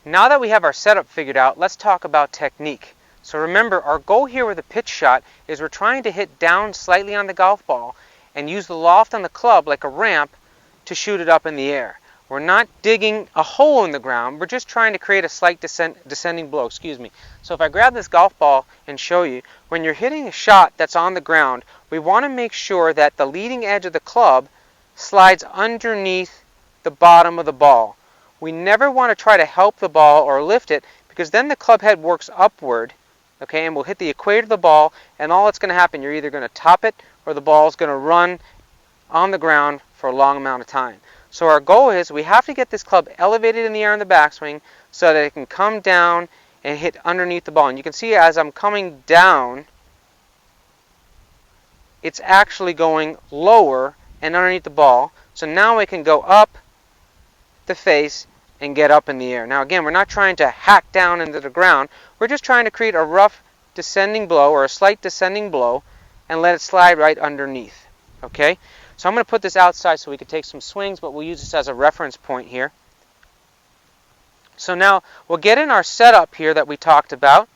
Now that we have our setup figured out, let's talk about technique. So remember, our goal here with a pitch shot is we're trying to hit down slightly on the golf ball and use the loft on the club like a ramp to shoot it up in the air. We're not digging a hole in the ground, we're just trying to create a slight descending blow. So if I grab this golf ball and show you, when you're hitting a shot that's on the ground, we want to make sure that the leading edge of the club slides underneath the bottom of the ball. We never want to try to help the ball or lift it, because then the club head works upward, okay, and we'll hit the equator of the ball, and all that's going to happen, you're either going to top it or the ball is going to run on the ground for a long amount of time. So our goal is we have to get this club elevated in the air in the backswing so that it can come down and hit underneath the ball. And you can see as I'm coming down, it's actually going lower and underneath the ball. So now it can go up the face and get up in the air. Now again, we're not trying to hack down into the ground. We're just trying to create a rough descending blow or a slight descending blow and let it slide right underneath. Okay? So I'm going to put this outside so we can take some swings, but we'll use this as a reference point here. So now we'll get in our setup here that we talked about.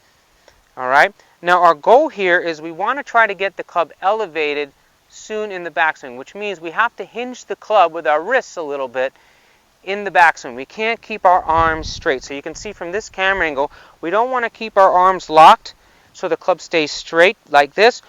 All right? Now our goal here is we want to try to get the club elevated soon in the backswing, which means we have to hinge the club with our wrists a little bit in the backswing. We can't keep our arms straight. So you can see from this camera angle, we don't want to keep our arms locked so the club stays straight like this,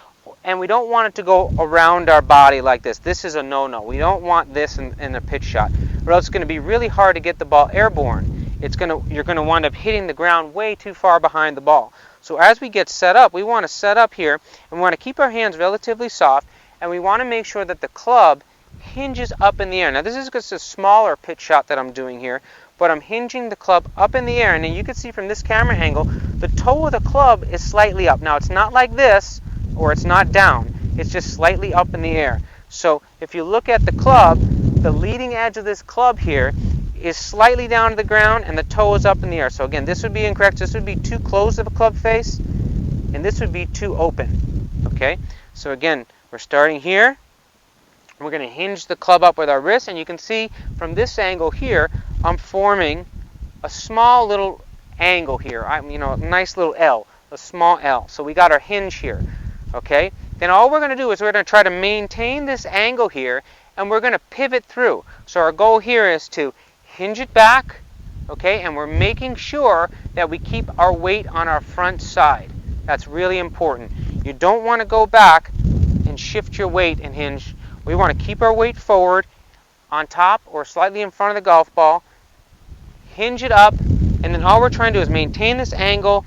and we don't want it to go around our body like this. This is a no-no. We don't want this in a pitch shot, or else it's going to be really hard to get the ball airborne. You're going to wind up hitting the ground way too far behind the ball. So as we get set up, we want to set up here, and we want to keep our hands relatively soft, and we want to make sure that the club hinges up in the air. Now this is just a smaller pitch shot that I'm doing here, but I'm hinging the club up in the air, and then you can see from this camera angle, the toe of the club is slightly up. Now it's not like this, or it's not down. It's just slightly up in the air. So if you look at the club, the leading edge of this club here is slightly down to the ground, and the toe is up in the air. So again, this would be incorrect. This would be too close of a club face, and this would be too open. Okay? So again, we're starting here. We're going to hinge the club up with our wrist, and you can see from this angle here, I'm forming a small little angle here. A nice little L, a small L. So we got our hinge here. Okay? Then all we're going to do is we're going to try to maintain this angle here, and we're going to pivot through. So our goal here is to hinge it back, okay? And we're making sure that we keep our weight on our front side. That's really important. You don't want to go back and shift your weight and hinge. We want to keep our weight forward on top or slightly in front of the golf ball, hinge it up, and then all we're trying to do is maintain this angle,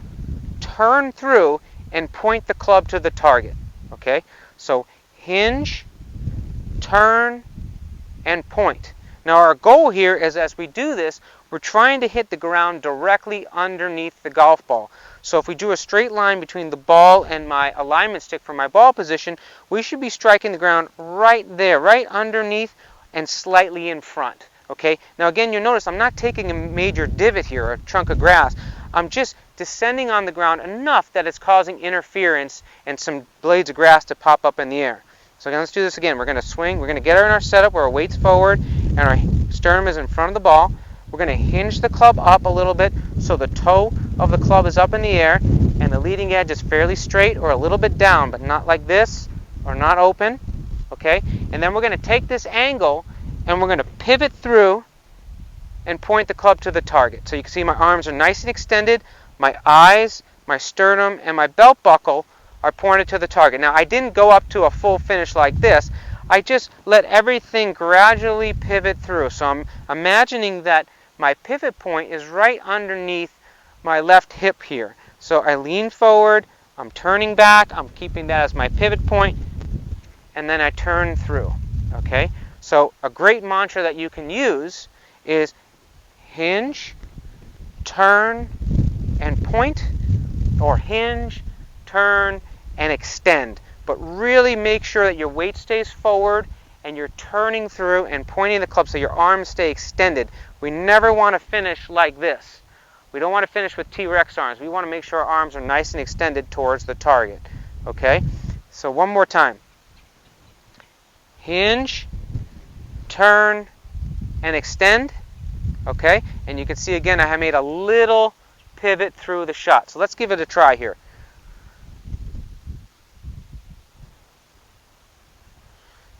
turn through, and point the club to the target. Okay? So hinge, turn, and point. Now our goal here is, as we do this, we're trying to hit the ground directly underneath the golf ball. So if we drew a straight line between the ball and my alignment stick for my ball position, we should be striking the ground right there, right underneath and slightly in front. Okay? Now again, you'll notice I'm not taking a major divot here, or a chunk of grass. I'm just descending on the ground enough that it's causing interference and some blades of grass to pop up in the air. So again, let's do this again. We're going to swing. We're going to get her in our setup where our weight's forward and our sternum is in front of the ball. We're going to hinge the club up a little bit so the toe of the club is up in the air and the leading edge is fairly straight or a little bit down, but not like this or not open. Okay? And then we're going to take this angle and we're going to pivot through and point the club to the target. So you can see my arms are nice and extended. My eyes, my sternum, and my belt buckle are pointed to the target. Now I didn't go up to a full finish like this. I just let everything gradually pivot through. So I'm imagining that my pivot point is right underneath my left hip here. So I lean forward, I'm turning back, I'm keeping that as my pivot point, and then I turn through. Okay? So a great mantra that you can use is hinge, turn, and point, or hinge, turn, and extend. But really make sure that your weight stays forward and you're turning through and pointing the club so your arms stay extended. We never want to finish like this. We don't want to finish with T-Rex arms. We want to make sure our arms are nice and extended towards the target. Okay? So one more time. Hinge, turn, and extend. Okay? And you can see again I have made a little pivot through the shot. So let's give it a try here.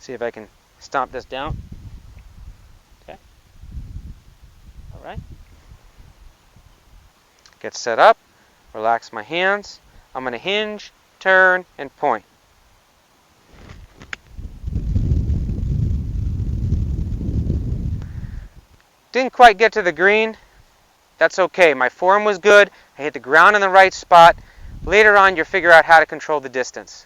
See if I can stomp this down. Okay. All right. Get set up. Relax my hands. I'm going to hinge, turn, and point. Didn't quite get to the green. That's okay. My form was good. I hit the ground in the right spot. Later on, you'll figure out how to control the distance.